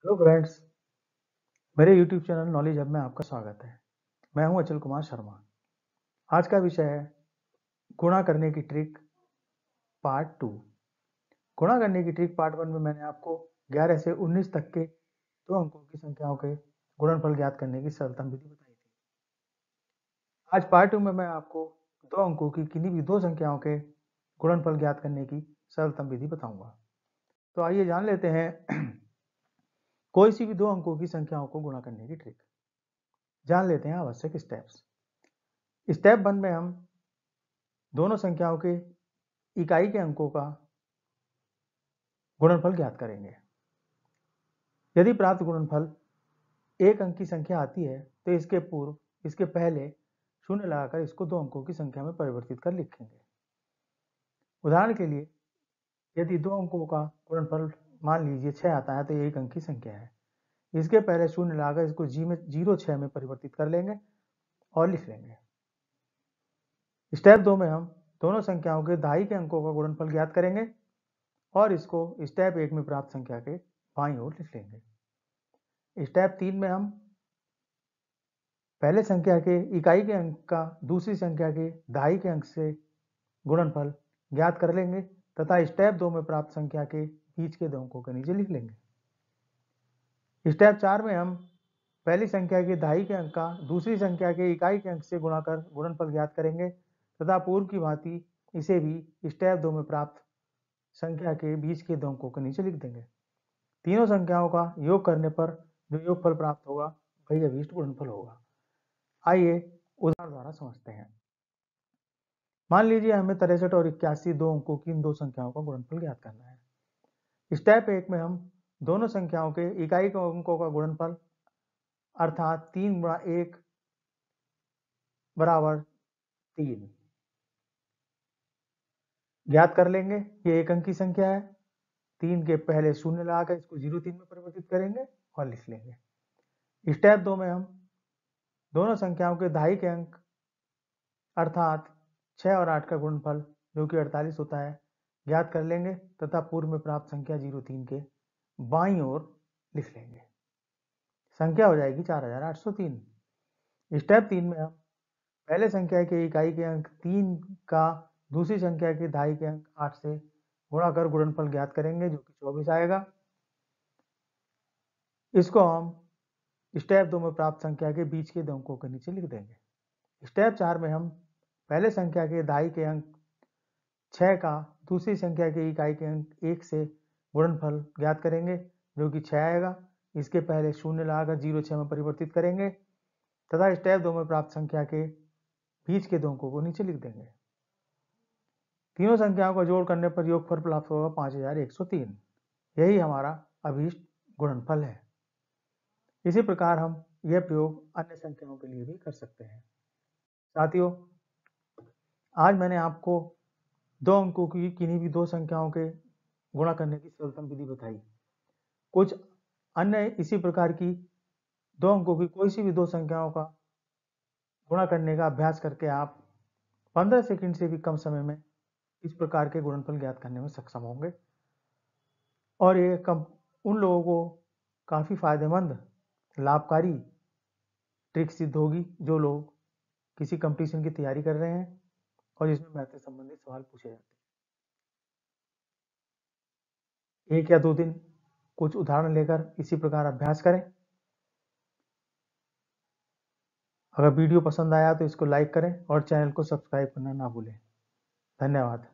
Hello friends, मेरे YouTube channel knowledge hub में आपका स्वागत है। मैं हूं अचल कुमार शर्मा। आज का विषय है गुणा करने की ट्रिक पार्ट 2। गुणा करने की ट्रिक पार्ट 1 में मैंने आपको 11 से 19 तक के दो अंकों की संख्याओं के गुणनफल ज्ञात करने की सरलतम विधि बताई थी। आज पार्ट 2 में मैं आपको दो अंकों की किन्हीं भी दो संख्याओं के गुणनफल ज्ञात करने की सरलतम विधि बताऊंगा। तो आइए जान लेते हैं कोई सी भी दो अंकों की संख्याओं को गुणा करने की ट्रिक। जान लेते हैं आवश्यक स्टेप्स। स्टेप 1 में हम दोनों संख्याओं के इकाई के अंकों का गुणनफल ज्ञात करेंगे। यदि प्राप्त गुणनफल एक अंक की संख्या आती है तो इसके पूर्व, इसके पहले शून्य लगाकर इसको दो अंकों की संख्या में परिवर्तित कर लिखेंगे। उदाहरण के लिए, यदि दो अंकों का गुणनफल मान लीजिए 6 आता है तो ये एक अंक की संख्या है। इसके पहले शून्य लगाकर इसको 06 में परिवर्तित कर लेंगे और लिख लेंगे। स्टेप 2 में हम दोनों संख्याओं के दहाई के अंकों का गुणनफल ज्ञात करेंगे और इसको स्टेप 1 में प्राप्त संख्या के बाईं ओर लिख लेंगे। स्टेप 3 में हम पहले संख्या के इकाई के अंक का दूसरी संख्या के दहाई के अंक से गुणनफल ज्ञात कर लेंगे तथा स्टेप 2 में प्राप्त संख्या के बीच के दो अंकों के नीचे लिख लेंगे। स्टेप 4 में हम पहली संख्या के दहाई के अंक का दूसरी संख्या के इकाई के अंक से गुणा कर गुणनफल ज्ञात करेंगे तथा पूर्व की भांति इसे भी स्टेप 2 में प्राप्त संख्या के बीच के दो अंकों के नीचे लिख देंगे। तीनों संख्याओं का योग करने पर जो योगफल प्राप्त होगा वही अभीष्ट गुणनफल होगा। आइए उदाहरण द्वारा समझते हैं। मान लीजिए हमें 63 और 81 दो अंकों की इन दो संख्याओं का गुणनफल ज्ञात करना है। स्टेप 1 में हम दोनों संख्याओं के इकाई के अंकों का गुणनफल अर्थात 3 गुणा 1 बराबर 3 ज्ञात कर लेंगे। ये एक अंक की संख्या है। 3 के पहले शून्य लगाकर इसको 03 में परिवर्तित करेंगे और लिख लेंगे। स्टेप 2 में हम दोनों संख्याओं के दहाई के अंक अर्थात 6 और 8 का गुणनफल जो कि 48 होता है ज्ञात कर लेंगे तथा पूर्व में प्राप्त संख्या 03 के बाईं ओर लिख लेंगे। संख्या हो जाएगी 4803। स्टेप 3 में हम पहले संख्या के इकाई के अंक 3 का दूसरी संख्या के दहाई के अंक 8 से गुणा कर गुणनफल ज्ञात करेंगे जो कि 24 आएगा। इसको हम स्टेप 2 में प्राप्त संख्या के बीच के दो अंकों के नीचे लिख देंगे। स्टेप 4 में हम पहले संख्या के दहाई के अंक 6 का दूसरी संख्या के इकाई के अंक 1 से गुणनफल ज्ञात करेंगे जो कि 6 आएगा। इसके पहले शून्य लगाकर 06 में परिवर्तित करेंगे तथा स्टेप 2 में प्राप्त संख्या के बीच के दो अंकों को नीचे लिख देंगे। तीनों संख्याओं का जोड़ करने पर योगफल प्राप्त होगा 5103। यही हमारा अभीष्ट गुणनफल है। इसी प्रकार हम यह प्रयोग अन्य संख्याओं के लिए भी कर सकते हैं। साथियों, आज मैंने आपको दो अंकों की किन्हीं भी दो संख्याओं के गुणा करने की सरलतम विधि बताई। कुछ अन्य इसी प्रकार की दो अंकों की कोई सी भी दो संख्याओं का गुणा करने का अभ्यास करके आप 15 सेकंड से भी कम समय में इस प्रकार के गुणनफल ज्ञात करने में सक्षम होंगे और ये उन लोगों को काफ़ी फायदेमंद, लाभकारी ट्रिक सिद्ध होगी जो लोग किसी कंपटीशन की तैयारी कर रहे हैं और जिसमें मैथ से संबंधित सवाल पूछे जाते हैं। एक या दो दिन कुछ उदाहरण लेकर इसी प्रकार अभ्यास करें। अगर वीडियो पसंद आया तो इसको लाइक करें और चैनल को सब्सक्राइब करना ना भूलें। धन्यवाद।